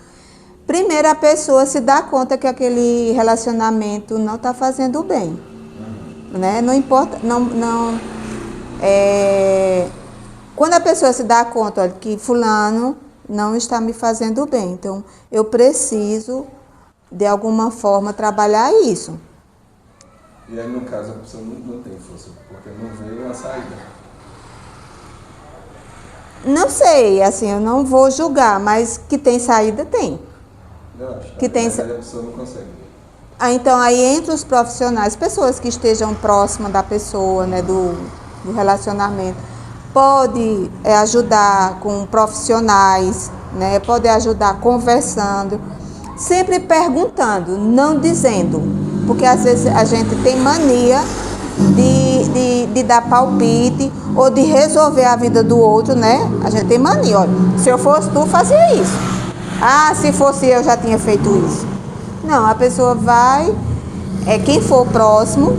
Primeiro a pessoa se dá conta que aquele relacionamento não está fazendo bem, né? Não importa, quando a pessoa se dá conta, olha, que fulano não está me fazendo bem, então eu preciso de alguma forma trabalhar isso. E aí, no caso, a pessoa não tem força, porque não vê uma saída. Não sei, assim, eu não vou julgar, mas que tem saída, tem. Eu acho. Que tem... Mas aí a pessoa não consegue. Então, aí entre os profissionais, pessoas que estejam próximas da pessoa, né, do relacionamento, pode ajudar com profissionais, né, pode ajudar conversando, sempre perguntando, não dizendo, porque às vezes a gente tem mania de dar palpite ou de resolver a vida do outro, né? A gente tem mania, olha, se eu fosse tu, fazia isso. Ah, se fosse eu, já tinha feito isso. Não, a pessoa vai, quem for próximo,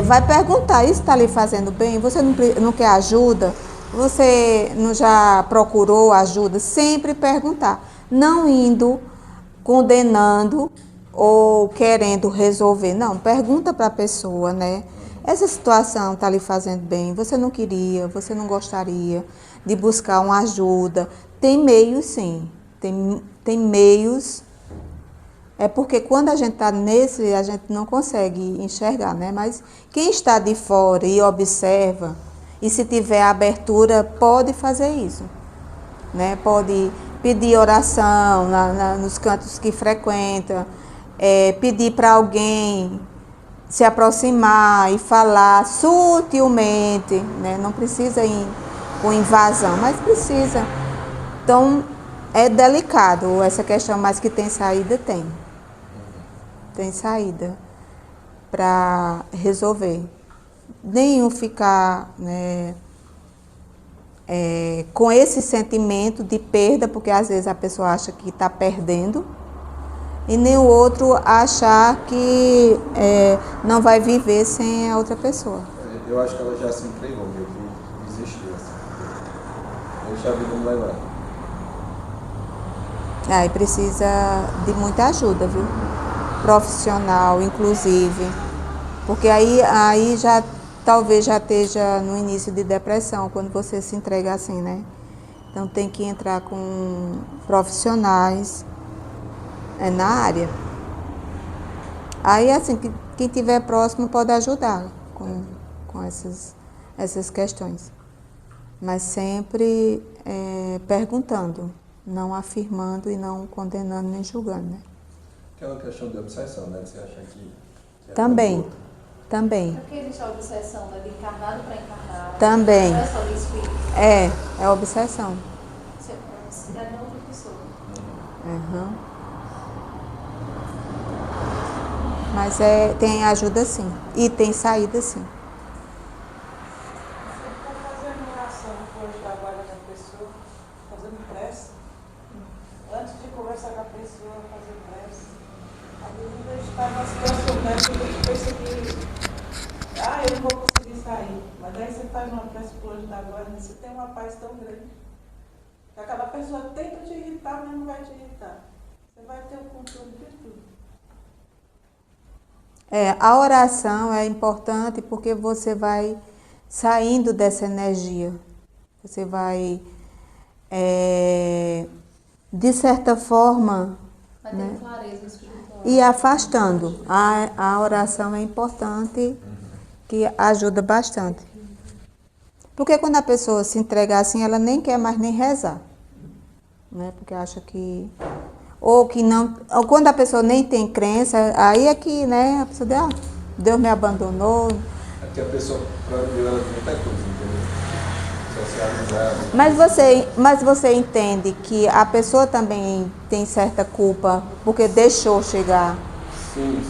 vai perguntar, isso está lhe fazendo bem? Você não quer ajuda? Você não já procurou ajuda? Sempre perguntar, não indo condenando ou querendo resolver. Não, pergunta para a pessoa, né? Essa situação está lhe fazendo bem? Você não queria, você não gostaria de buscar uma ajuda? Tem meios, sim. Tem meios. É porque quando a gente está nesse, a gente não consegue enxergar, né? Mas quem está de fora e observa, e se tiver abertura, pode fazer isso, né? Pode pedir oração nos cantos que frequenta, pedir para alguém se aproximar e falar sutilmente, né? Não precisa ir com invasão, mas precisa. Então, é delicado essa questão, mas que tem saída, tem. Tem saída para resolver. Nenhum ficar, né, com esse sentimento de perda, porque às vezes a pessoa acha que está perdendo, e nem o outro achar que não vai viver sem a outra pessoa. Eu acho que ela já se entregou, viu? Que desistiu, assim. Deixa a vida me levar. Aí precisa de muita ajuda, viu? Profissional, inclusive. Porque aí já talvez já esteja no início de depressão, quando você se entrega assim, né? Então tem que entrar com profissionais na área. Aí, assim, quem estiver próximo pode ajudar com essas questões. Mas sempre perguntando, não afirmando e não condenando nem julgando, né? Que é uma questão de obsessão, né? Você acha que é Também. muito... Também. Porque existe a obsessão, né, de encarnado para encarnado. Também. Não é só do espírito. É obsessão. Você é de outra pessoa. Uhum. Mas tem ajuda sim. E tem saída sim. Você está fazendo oração depois da guarda da pessoa, fazendo prece. Antes de conversar com a pessoa, fazer prece. Às vezes a gente está numa situação dessa e a gente pensa que eu não vou conseguir sair. Mas aí você faz uma prece por anjo da guarda, você tem uma paz tão grande que aquela pessoa tenta te irritar, mas não vai te irritar. Você vai ter o controle de tudo. A oração é importante porque você vai saindo dessa energia. Você vai, de certa forma, Vai ter clareza espiritual. e afastando. A oração é importante, que ajuda bastante. Porque quando a pessoa se entrega assim, ela nem quer mais nem rezar. Né? Porque acha que... Ou que não... Ou quando a pessoa nem tem crença, aí é que, né, a pessoa diz, Deus me abandonou. É porque a pessoa proibiu ela de muita coisa, entendeu? Socializar. Mas você entende que a pessoa também tem certa culpa porque deixou chegar. Sim.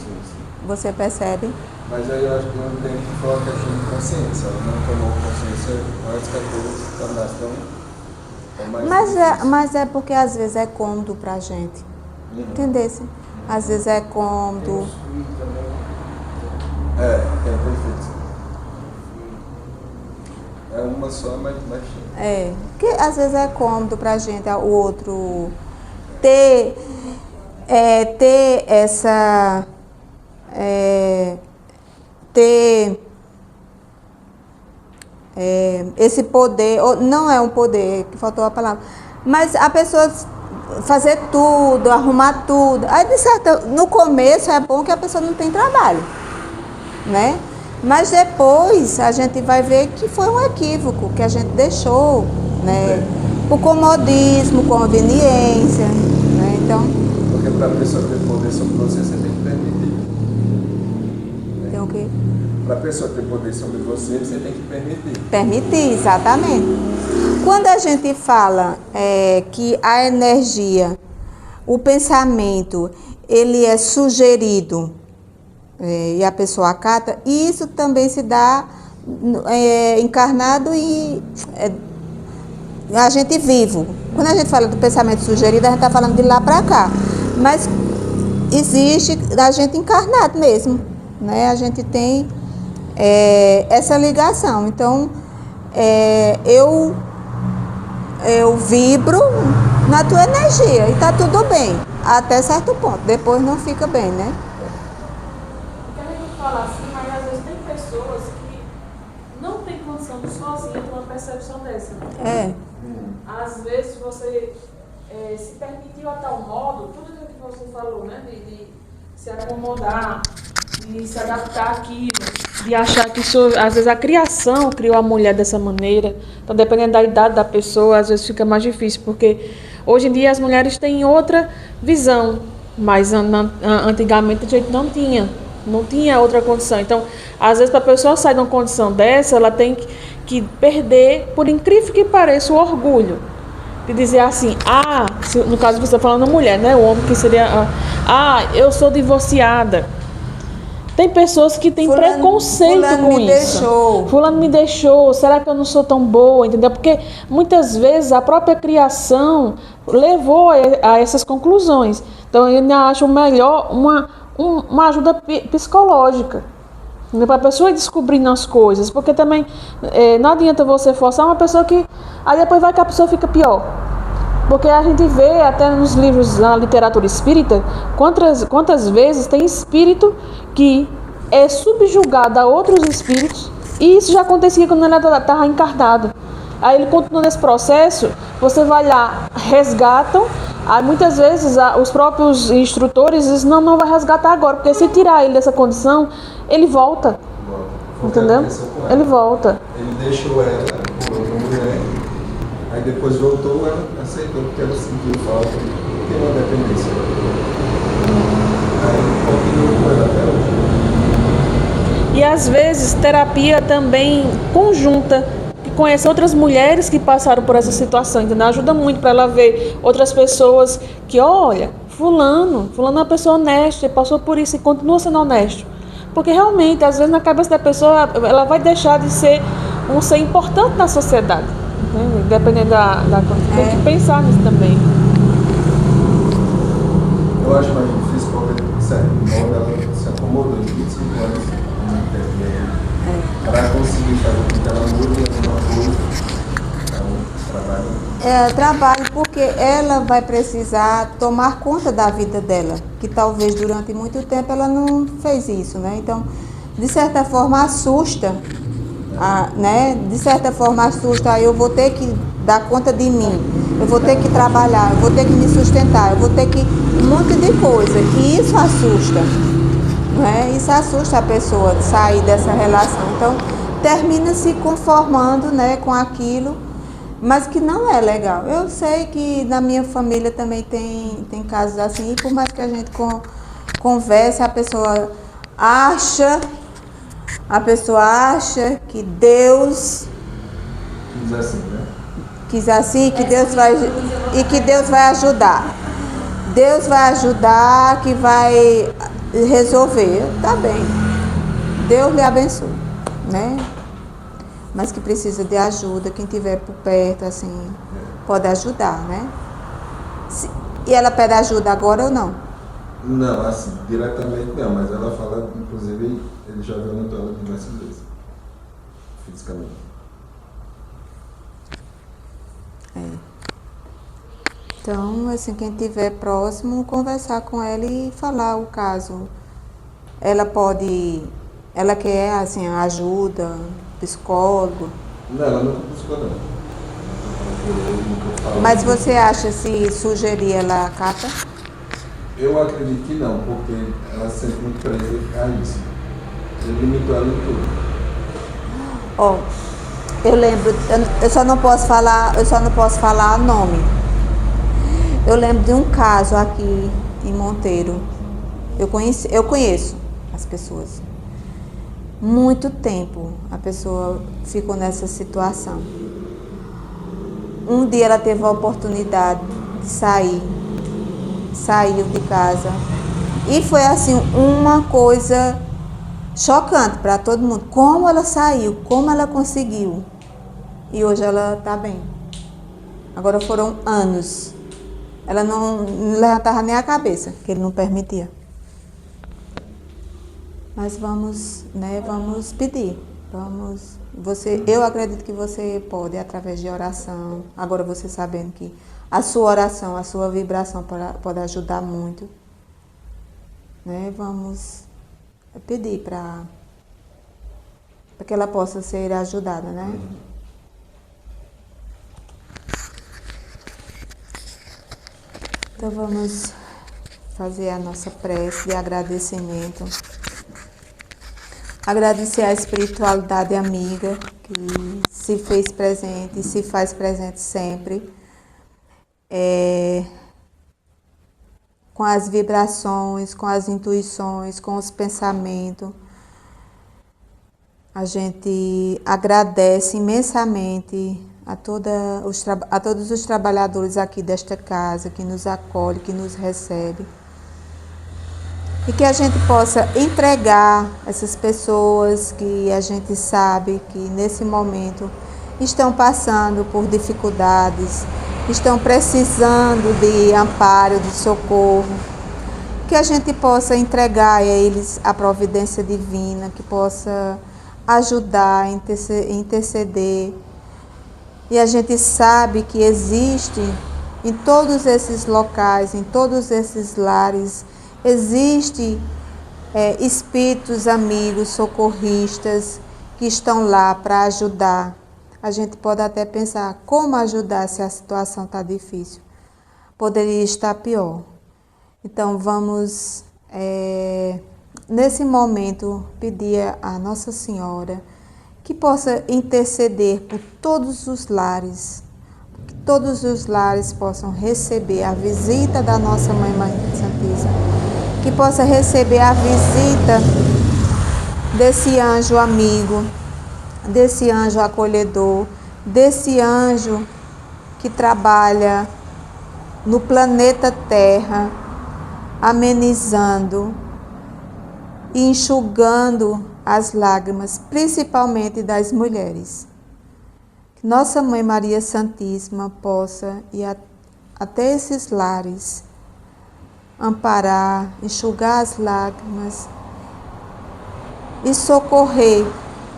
Você percebe? Mas aí eu acho que não tem que falar questão de consciência. Ela não tomou consciência antes que a coisa se tornasse tão mais Mas é porque às vezes é cômodo pra gente. Entendesse? Às vezes é cômodo. Tem perfeito. É uma só, mas Porque às vezes é cômodo pra gente, o outro ter essa... ter esse poder, ou não é um poder, que faltou a palavra, mas a pessoa fazer tudo, arrumar tudo. Aí, no começo é bom que a pessoa não tem trabalho, né? Mas depois a gente vai ver que foi um equívoco, que a gente deixou, né? Por comodismo, conveniência, né? Então... Porque para a pessoa ter poder sobre você, você tem que permitir. Tem o quê? Para a pessoa ter poder sobre você, você tem que permitir. Permitir, exatamente. Quando a gente fala que a energia, o pensamento, ele é sugerido e a pessoa acata, e isso também se dá encarnado e a gente vivo. Quando a gente fala do pensamento sugerido, a gente está falando de lá para cá. Mas existe a gente encarnado mesmo, né? A gente tem essa ligação. Então, eu vibro na tua energia e tá tudo bem, até certo ponto. Depois não fica bem, né? Porque a gente fala assim, mas às vezes tem pessoas que não têm condição de sozinha ter uma percepção dessa. Às vezes você se permitiu a tal modo, tudo aquilo que você falou, né? De se acomodar, de se adaptar àquilo, de achar que isso, às vezes a criação criou a mulher dessa maneira. Então, dependendo da idade da pessoa, às vezes fica mais difícil, porque hoje em dia as mulheres têm outra visão, mas antigamente a gente não tinha outra condição. Então, às vezes, para a pessoa sair de uma condição dessa, ela tem que perder, por incrível que pareça, o orgulho. De dizer assim, no caso você está falando mulher, né? O homem que seria, eu sou divorciada. Tem pessoas que têm preconceito fulano com me isso. deixou. Fulano me deixou, será que eu não sou tão boa, entendeu? Porque muitas vezes a própria criação levou a essas conclusões. Então eu ainda acho melhor uma ajuda psicológica. Para a pessoa ir descobrindo as coisas, porque também não adianta você forçar uma pessoa que aí depois vai que a pessoa fica pior. Porque a gente vê até nos livros da literatura espírita quantas vezes tem espírito que é subjugado a outros espíritos, e isso já acontecia quando ele estava encarnado. Aí ele continua nesse processo, você vai lá, resgatam, aí muitas vezes os próprios instrutores dizem, não vai resgatar agora, porque se tirar ele dessa condição, ele volta. Entendeu? Ele volta. Ele deixou ela por outra mulher, aí depois voltou, ela aceitou porque ela sentiu falta, tem uma dependência. Aí continuou com ela até hoje. E às vezes terapia também conjunta, que conhece outras mulheres que passaram por essa situação, entendeu? Ajuda muito para ela ver outras pessoas que, olha, fulano é uma pessoa honesta, ele passou por isso e continua sendo honesto. Porque realmente, às vezes na cabeça da pessoa, ela vai deixar de ser um ser importante na sociedade. Entende? Dependendo da coisa. Tem que pensar nisso também. Eu acho mais difícil porque, sério, ela se acomodou de 25 anos para conseguir fazer com que ela mude alguma coisa. Trabalho porque ela vai precisar tomar conta da vida dela, que talvez durante muito tempo ela não fez isso, né? Então, de certa forma assusta, né? De certa forma assusta, eu vou ter que dar conta de mim, eu vou ter que trabalhar, eu vou ter que me sustentar, eu vou ter que um monte de coisa, que isso assusta, né? Isso assusta a pessoa de sair dessa relação. Então, termina se conformando, né, com aquilo, mas que não é legal. Eu sei que na minha família também tem casos assim, e por mais que a gente converse, a pessoa acha que Deus quis assim, que Deus vai ajudar. Deus vai ajudar, que vai resolver. Tá bem. Deus lhe abençoe, né? Mas que precisa de ajuda, quem estiver por perto, assim, pode ajudar, né? E ela pede ajuda agora ou não? Não, assim, diretamente não, mas ela fala, inclusive, ele já violentou ela diversas vezes, fisicamente. Então, assim, quem estiver próximo, conversar com ela e falar o caso. Ela quer, assim, ajuda, psicólogo. Não, ela nunca buscou, não. Mas você acha se sugerir ela acata? Eu acredito que não, porque ela se sente muito presa a isso. Ele limitou ela em tudo. Eu lembro, eu só não posso falar nome. Eu lembro de um caso aqui em Monteiro. Eu conheço as pessoas. Muito tempo a pessoa ficou nessa situação. Um dia ela teve a oportunidade de saiu de casa. E foi assim, uma coisa chocante para todo mundo. Como ela saiu, como ela conseguiu. E hoje ela está bem. Agora foram anos. Ela não levantava nem a cabeça, que ele não permitia. Mas vamos pedir. Eu acredito que você pode, através de oração. Agora você sabendo que a sua oração, a sua vibração pode ajudar muito. Né? Vamos pedir para que ela possa ser ajudada, né? Então vamos fazer a nossa prece de agradecimento. Agradecer à espiritualidade amiga que se fez presente e se faz presente sempre. Com as vibrações, com as intuições, com os pensamentos. A gente agradece imensamente a todos os trabalhadores aqui desta casa, que nos acolhe, que nos recebe. e que a gente possa entregar essas pessoas que a gente sabe que nesse momento estão passando por dificuldades, estão precisando de amparo, de socorro, que a gente possa entregar a eles a providência divina, que possa ajudar, interceder. E a gente sabe que existe em todos esses locais, em todos esses lares, existe espíritos amigos, socorristas, que estão lá para ajudar. A gente pode até pensar como ajudar se a situação está difícil. Poderia estar pior. Então vamos, nesse momento, pedir a Nossa Senhora que possa interceder por todos os lares, que todos os lares possam receber a visita da nossa Mãe Maria Santíssima, que possa receber a visita desse anjo amigo, desse anjo acolhedor, desse anjo que trabalha no planeta Terra, amenizando e enxugando as lágrimas, principalmente das mulheres. Que Nossa Mãe Maria Santíssima possa ir até esses lares, amparar, enxugar as lágrimas e socorrer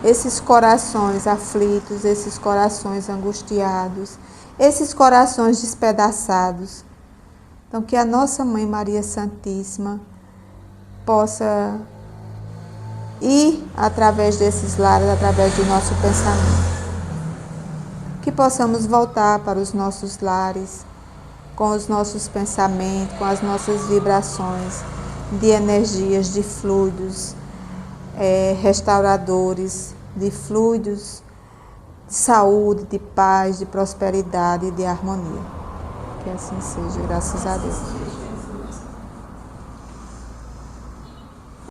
esses corações aflitos, esses corações angustiados, esses corações despedaçados. Então, que a Nossa Mãe Maria Santíssima possa ir através desses lares, através do nosso pensamento. Que possamos voltar para os nossos lares, com os nossos pensamentos, com as nossas vibrações de energias, de fluidos restauradores, de fluidos de saúde, de paz, de prosperidade e de harmonia. Que assim seja, graças a Deus.